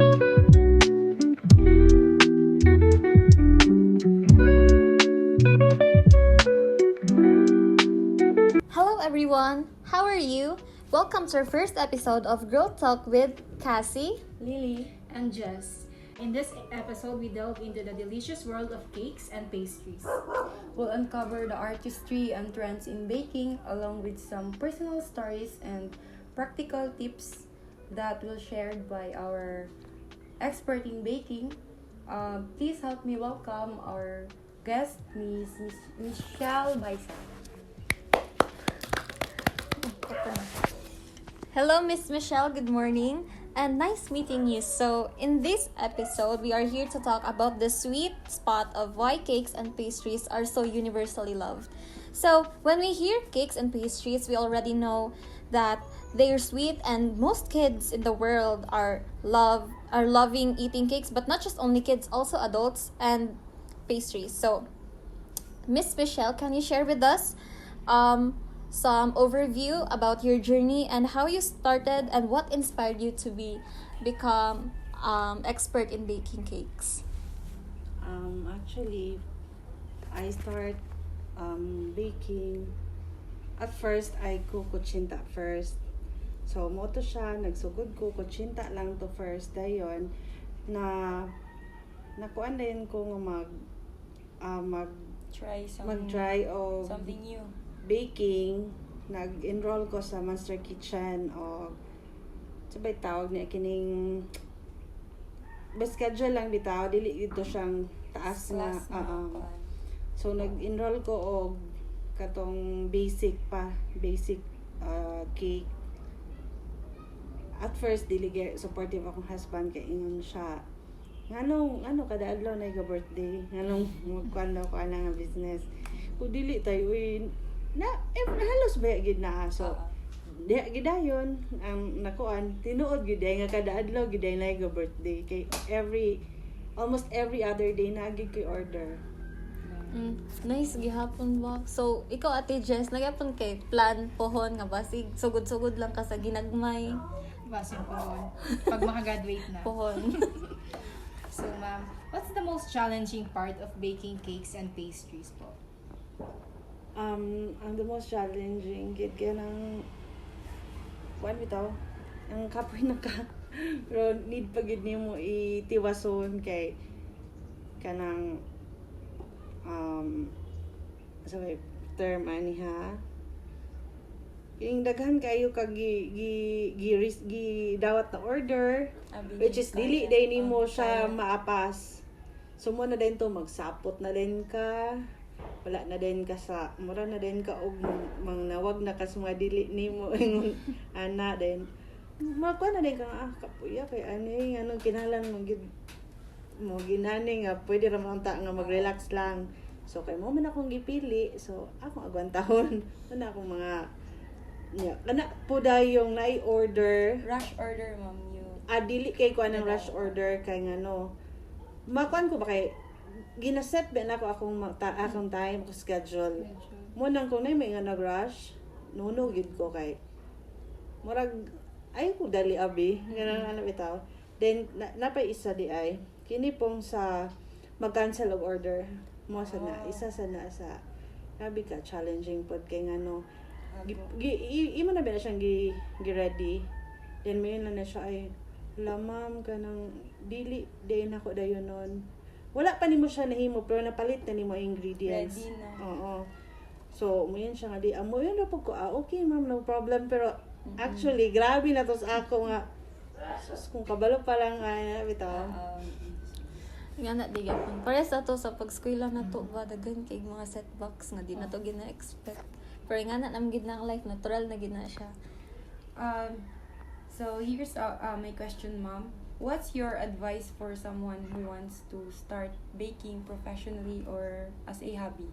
Hello everyone, how are you? Welcome to our first episode of Girl Talk with Cassie, Lily, and Jess. In this episode, we delve into the delicious world of cakes and pastries. We'll uncover the artistry and trends in baking, along with some personal stories and practical tips that will shared by our expert in baking. Please help me welcome our guest, Miss Michelle Bison. Hello Miss Michelle, good morning, and nice meeting you. So, in this episode, we are here to talk about the sweet spot of why cakes and pastries are so universally loved. So, when we hear cakes and pastries, we already know that they are sweet, and most kids in the world are loving eating cakes, but not just only kids, also adults and pastries. So, Miss Michelle, can you share with us some overview about your journey and how you started and what inspired you to become expert in baking cakes? Actually, I start baking. At first, I cook kutsinta first. So, mo to siya, nagsugod ko, kutsinta lang to first. Dayon, nakuan din ko nga mag-try o something new. baking. Nag-enroll ko sa Master Kitchen o sabay tawag niya kining schedule lang bitaw, dili ito siyang taas nga. So nag-enroll ko og katong basic cake. At first dili supportive akong husband kay ingon siya ano kada adlaw na ga birthday nganong magkuan daw ko ana nga business kung dili tayo halos ba gid na so diha gidayon ang nakuan tinuod gid nga kada adlaw gid na ga birthday kay almost every other day na gid kay order. Nice gihapon ba? So, ikaw Ate Jess, nagyapon kay plan pohon nga basig sugod-sugod lang ka sa ginagmay Basin pohon. Pag makagraduate na. pohon. So, ma'am, what's the most challenging part of baking cakes and pastries po? Ang the most challenging gid kanang kuan bitaw ang kapoy na ka pero need pa gid nimo itiwason kay kanang sabi term ani ha yung daghan kayo kag gi dawat na order which is dili day nimo siya maapas so mo na din to magsapot na din ka wala na din ka sa mura na din ka og mangnawag na ka sa mga dili nimo ingon ana din magkuan na din ka kapuya kay ani anong kinahanglan mo ginani nga pwede ra man ta nga mag-relax lang so kay mo man akong gipili so ako agwantahon ana akong mga kana po dayong na-order Rush order, ma'am, you. Dili kay ko anang rush order kay ngano makuan ko ba kay ginaset ba na ako akong time ko schedule mo nang kung na may nga nag-rush nuno gid ko kay murag ay ko dali abi ganang ano bitaw then napay isa di ay kini pong sa mag-cancel og order mo sana isa sana sa grabe ka challenging pod kay ngano imo na ba na siyang gi-ready then may na siya ay lamam ka ng dili day na ko dayon nun wala pa nimo siya nahimo pero napalit na nimo ingredients Ready na. oo so mo yun siya nga di amo yun na po ko okay ma'am no problem pero actually grabe na to sa ako nga sus kung kabalo pa lang bitaw Nga na di gyapon. Pares ato sa pag-eskwela na to ba daghan kay mga setbacks nga di na to gina-expect. Pero nga na nam gid na ang life natural na gid na siya. So here's my question, ma'am. What's your advice for someone who wants to start baking professionally or as a hobby?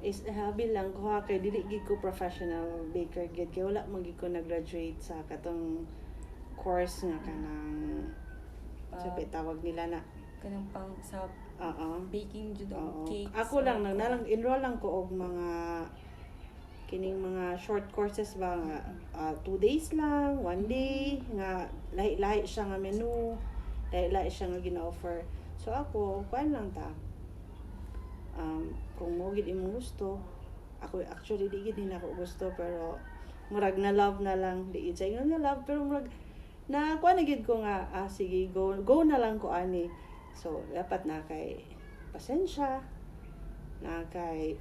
Is hobby lang ko ha kay dili gid ko professional baker gid kay wala man gid ko nag-graduate sa katong course nga kanang sabi tawag nila na Kanang pang sa baking baking jud Oo. og cakes. Ako lang nalang enroll lang ko og mga kining mga short courses ba nga 2 days lang, 1 day nga lahi-lahi siya nga menu, lahi-lahi siya nga gina-offer. So ako kuan lang ta. Kung mo gid imong gusto, ako actually di gid din ako gusto pero murag na love na lang, di gid say nga love pero murag na kuan na gid ko nga sige go na lang ko ani. So dapat na kay pasensya na kay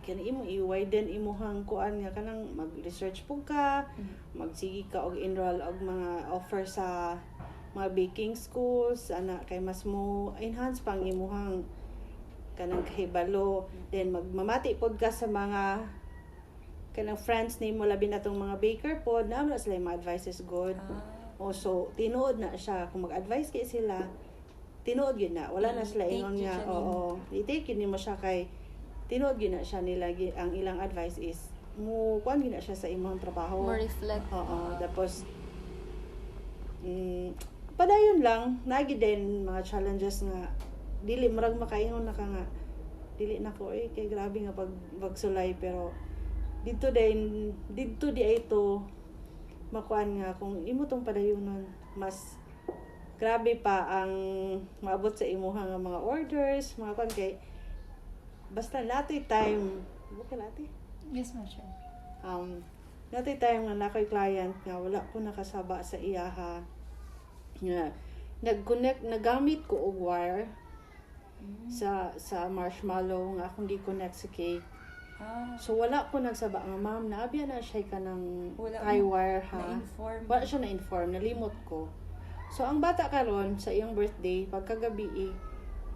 kani imo i-widen imuhang kuan nga kanang mag-research pug ka, magsigi ka og enroll og mga offer sa mga baking schools ana kay mas mo enhance pang imuhang kanang kahibalo. Then magmamati pod ka sa mga kanang friends nimo labi na tong mga baker pod na sila mga advices good. So tinuod na siya kung mag-advise kay sila tinuod yun na wala na sila ingon nga i-take yun mo siya kay tinuod yun na siya nila ang ilang advice is mo kuan yun na siya sa imong trabaho More reflect. Tapos padayon lang nagi din mga challenges nga dili marag makaingon na ka nga dili na ko kay grabe nga pagsulay pero dito di ay to makuan nga kung imo tong padayonon mas grabe pa ang maabot sa imuha nga mga orders mga kuan kay basta natoy time okay nati Yes, ma'am, sure. natoy time nga nakoy client nga wala ko nakasaba sa iyaha nga nag-connect nagamit ko og wire sa marshmallow nga akong gi-connect sa cake. So wala ko nagsaba nga ma'am naabya na siya kanang tie wire ha. Na-inform. Wala siya na-inform, nalimot ko. So ang bata karon sa iyang birthday pagkagabi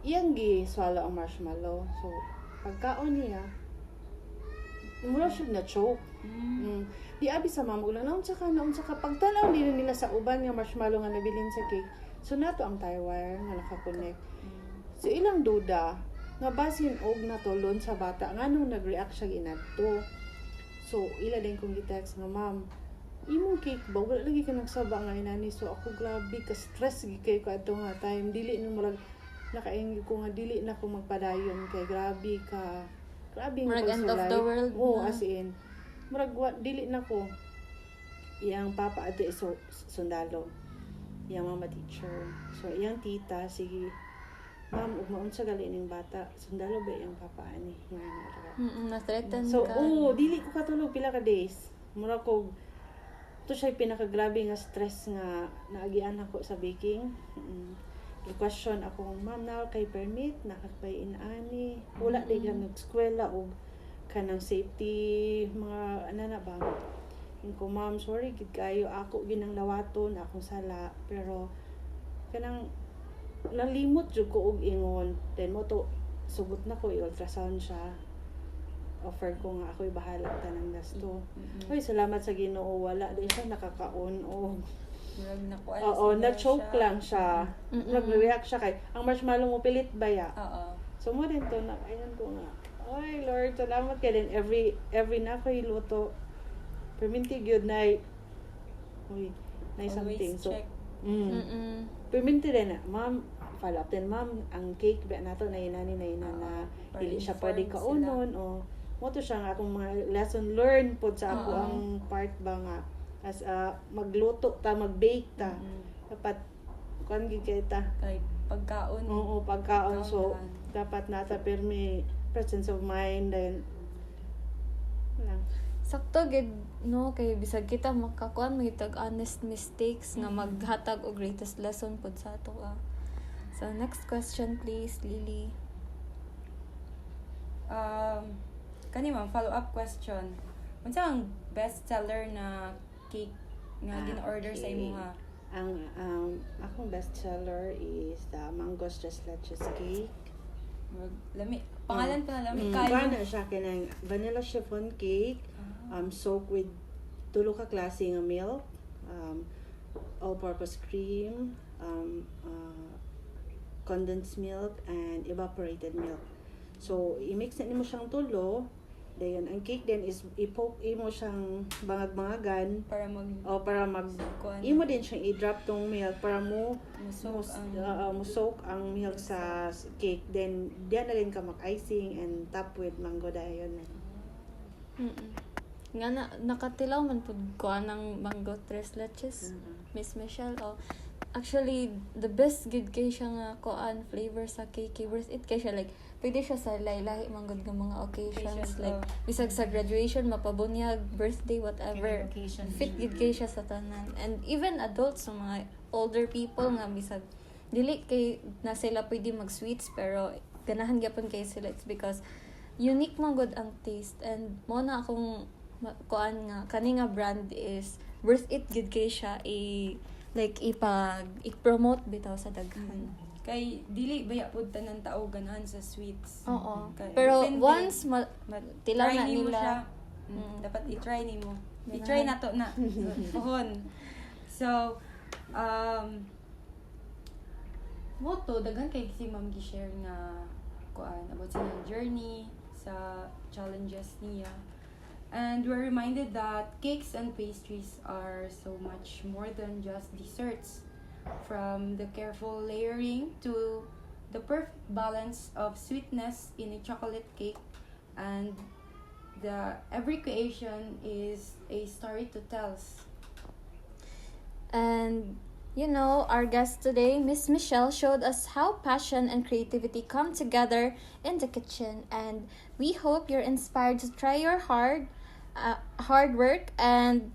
iyang gi-swallow ang marshmallow. So pagkaon niya mura siya na choke. Di abi sa ma'am ulan naunsa ka pagtanaw nila sa uban nga marshmallow nga nabilin sa cake. So nato ang tie wire nga naka-connect. So ilang duda nga basin og natulon sa bata nganong nag-react siya ginadto. So ila din kong gi-text nga ma'am imong cake ba wala lagi ka nagsaba nga inani. So ako grabe ka stress gi kay ko adto nga time dili ni murag nakaingi ko nga dili na ko magpadayon kay grabe nga Murag end of the world na. as in murag dili na ko iyang papa ato sundalo iyang mama teacher so iyang tita sige ma'am ug maunsa gali ning bata sundalo ba iyang papa ani Na-threaten so ka. dili ko katulog pila ka days mura ko to siya pinakagrabe nga stress nga naagian ako sa baking. Question ako ma'am na kay permit nakakay ani wala day ka nag-eskwela og kanang safety mga na ba ko ma'am sorry gid kayo ako ginang lawaton akong sala pero kanang nalimot jud ko og ingon then mo to sugot na ko i-ultrasound siya offer ko nga ako'y bahala tanang gasto. Oy salamat sa Ginoo wala din siya nakakaon o Murag nakuha na-choke lang siya. Nag-react siya kay ang marshmallow mo pilit ba ya? So mo din to na ayan ko nga. Oy Lord, salamat kay din every na ko iluto. Perminti gyud na uy, na something. So perminti din na ma'am follow up din ma'am ang cake ba nato na inani na dili siya pwede kaunon o mo to siya nga akong mga lesson learned pod sa ako ang part ba nga as magluto ta mag-bake ta dapat kuan gid kay ta Kay pagkaon. oo pagkaon so dapat nata permi presence of mind then lang Sakto gid no kay bisag kita makakuan magitag honest mistakes nga maghatag og greatest lesson pod sa ato. So next question please, Lily. Kani ma'am, follow-up question. Unsa ang best seller na cake nga gin-order sa imuha? ang akong best seller is the mango stress leches cake. Lami, pangalan pa na lami Bana siya kanang vanilla chiffon cake soaked with tulo ka klase nga milk, all-purpose cream, condensed milk and evaporated milk. So i-mix na nimo siyang tulo. Dayon ang cake then is i-poke imo siyang bangag-bangagan para mag kuan. imo din siyang i-drop tong milk para mo soak soak ang milk sa cake then diyan na rin ka mag-icing and top with mango dayon. Nga na, nakatilaw man po ko ng mango tres leches. Miss Michelle, oh. Actually, the best good kay siya nga kuan flavor sa cake. Worth it kay siya, like, pwede siya sa lahi-lahi manggod nga mga occasions. Like, bisag sa graduation, mapabunyag, birthday, whatever. Occasion. Fit good kay siya sa tanan. And even adults, so mga older people nga, bisag, dili kay na sila pwede mag-sweets, pero ganahan gyapon kay sila. It's because unique man good ang taste. And mo na akong kuan nga, kani nga brand is worth it good kay siya like i-promote bitaw sa daghan. Kay dili baya pud tanan tao ganahan sa sweets. Oo. Kay- Pero depende. once tilaw Try na nimo nila. siya. Dapat i-try nimo. I-try na to na. Pohon. So, moto daghan kay si Ma'am gi-share nga kuan about sa iyang journey sa challenges niya. And we're reminded that cakes and pastries are so much more than just desserts. From the careful layering to the perfect balance of sweetness in a chocolate cake, and every creation is a story to tell. And you know, our guest today, Miss Michelle, showed us how passion and creativity come together in the kitchen, and we hope you're inspired to try your hard work and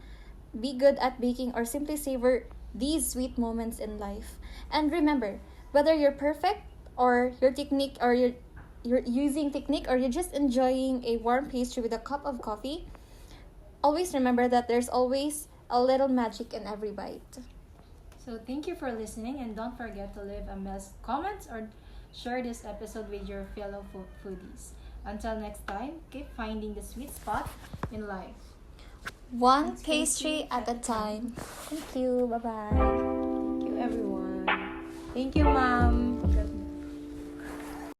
be good at baking or simply savor these sweet moments in life. And remember, whether you're perfect or you're using technique or you're just enjoying a warm pastry with a cup of coffee, always remember that there's always a little magic in every bite. So thank you for listening, and don't forget to leave a comments or share this episode with your fellow foodies. Until next time, keep finding the sweet spot in life. One pastry at a time. Thank you. Bye-bye. Thank you, everyone. Thank you, Ma'am.